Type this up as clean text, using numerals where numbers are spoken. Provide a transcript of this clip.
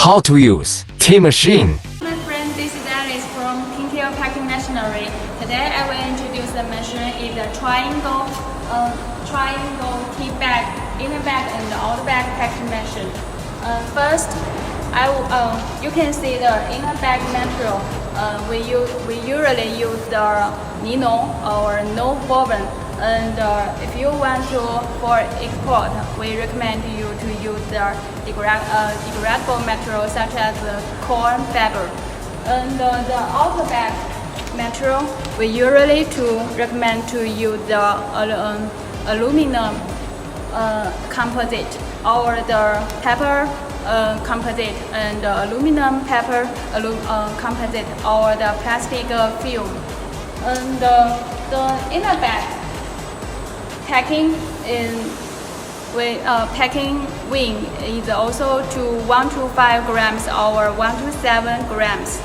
How to use tea machine. My friend, this is Alice from Kinkyo Packing Machinery. Today I will introduce the machine. It's a triangle tea bag, inner bag and outer bag packing machine. First, you can see the inner bag material. We usually use the nylon or no woven. And if you want to for export, we recommend you to use the degradable material such as corn fiber. And the outer bag material, we usually recommend to use the aluminum composite or the paper composite and aluminum paper composite or the plastic film. And the inner bag packing wing is also to 1 to 5 grams or 1 to 7 grams.